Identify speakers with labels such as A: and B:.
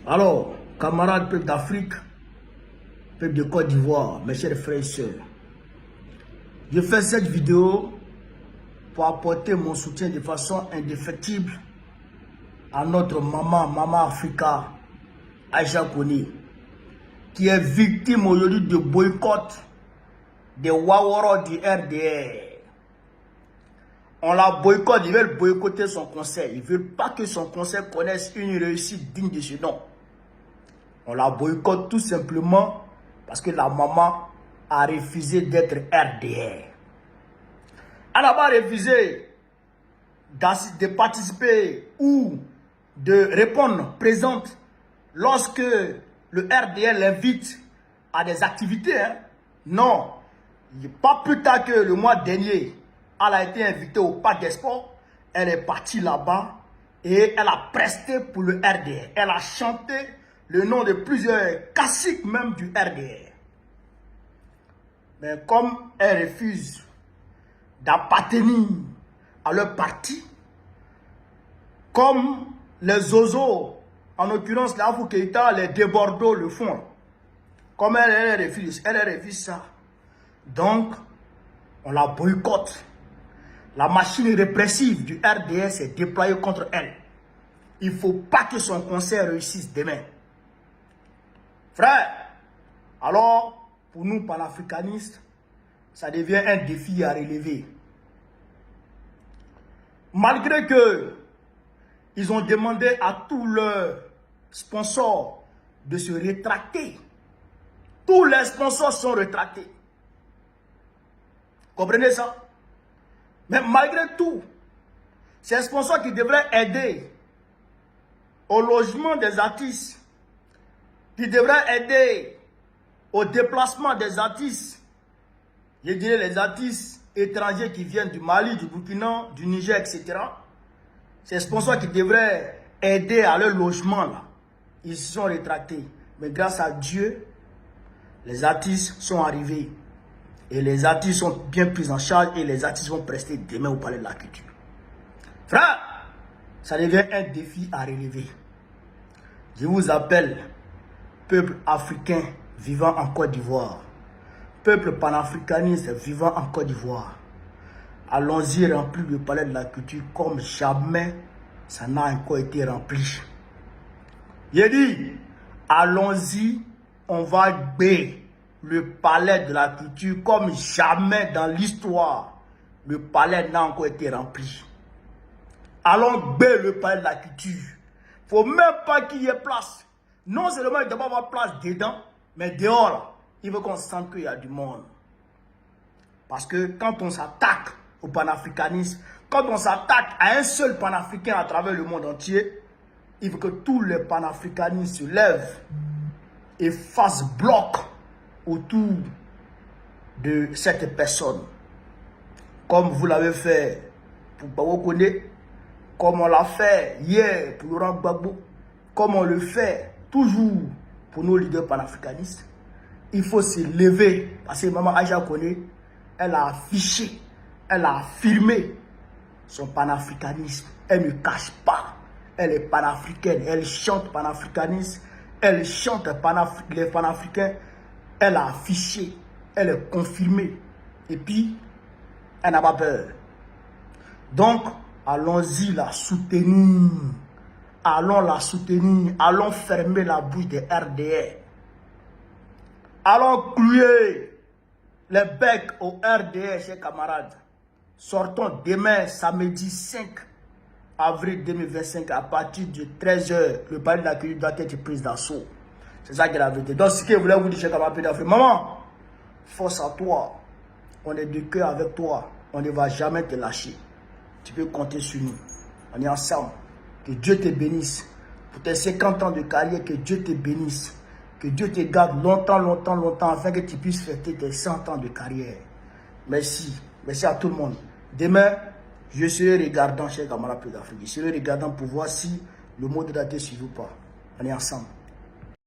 A: Alors, camarades peuple d'Afrique, peuple de Côte d'Ivoire, mes chers frères et sœurs, je fais cette vidéo pour apporter mon soutien de façon indéfectible à notre maman Africa, Aïcha Koné, qui est victime aujourd'hui de boycott des Waworo du RDR. On la boycotte, ils veulent boycotter son concert. Ils ne veulent pas que son concert connaisse une réussite digne de ce nom. On la boycotte tout simplement parce que la maman a refusé d'être RDR. Elle n'a pas refusé de participer ou de répondre présente lorsque le RDR l'invite à des activités. Non, pas plus tard que le mois dernier, elle a été invitée au Parc des Sports. Elle est partie là-bas et elle a presté pour le RDR. Elle a chanté le nom de plusieurs classiques même du RDR. Mais comme elle refuse d'appartenir à leur parti, comme les Zozo, en l'occurrence les Afro Keïta, les Débordeaux le font, comme elle refuse ça. Donc, on la boycotte. La machine répressive du RDR s'est déployée contre elle. Il ne faut pas que son concert réussisse demain. Frère, alors, pour nous panafricanistes, ça devient un défi à relever. Malgré que ils ont demandé à tous leurs sponsors de se rétracter. Tous les sponsors sont rétractés. Comprenez ça? Mais malgré tout, ces sponsors qui devraient aider au logement des artistes, qui devraient aider au déplacement des artistes, je dirais les artistes étrangers qui viennent du Mali, du Burkina, du Niger, etc. Ces sponsors qui devraient aider à leur logement, là, ils se sont rétractés. Mais grâce à Dieu, les artistes sont arrivés. Et les artistes sont bien pris en charge et les artistes vont prester demain au Palais de la Culture. Frère, ça devient un défi à relever. Je vous appelle, peuple africain vivant en Côte d'Ivoire, peuple panafricaniste vivant en Côte d'Ivoire. Allons-y remplir le Palais de la Culture comme jamais ça n'a encore été rempli. J'ai dit, allons-y, on va baie le Palais de la Culture comme jamais dans l'histoire. Le palais n'a encore été rempli. Allons baie le Palais de la Culture. Il ne faut même pas qu'il y ait place. Non seulement il doit avoir place dedans, mais dehors, il veut qu'on sente qu'il y a du monde. Parce que quand on s'attaque au panafricanisme, quand on s'attaque à un seul panafricain à travers le monde entier, il veut que tous les panafricanistes se lèvent et fassent bloc autour de cette personne. Comme vous l'avez fait pour Bawo Koné, comme on l'a fait hier pour Laurent Gbagbo, comme on le fait toujours pour nos leaders panafricanistes. Il faut se lever parce que maman Aïcha Koné, elle a affiché, elle a affirmé son panafricanisme. Elle ne cache pas. Elle est panafricaine. Elle chante panafricanisme. Elle chante les panafricains. Elle a affiché. Elle est confirmée. Et puis, elle n'a pas peur. Donc, allons-y la soutenir. Allons la soutenir. Allons fermer la bouche des RDR. Allons clouer les becs au RDR, chers camarades. Sortons demain, samedi 5 avril 2025, à partir de 13 h. Le palais de la Culture doit être pris d'assaut. C'est ça qui est la vérité. Donc, ce que je voulais vous dire, chers camarades d'Afrique, maman, force à toi. On est de cœur avec toi. On ne va jamais te lâcher. Tu peux compter sur nous. On est ensemble. Que Dieu te bénisse. Pour tes 50 ans de carrière, que Dieu te bénisse. Que Dieu te garde longtemps, afin que tu puisses fêter tes 100 ans de carrière. Merci. Merci à tout le monde. Demain, je serai regardant, chers camarades d'Afrique. Je serai regardant pour voir si le mot de la suit ou pas. On est ensemble.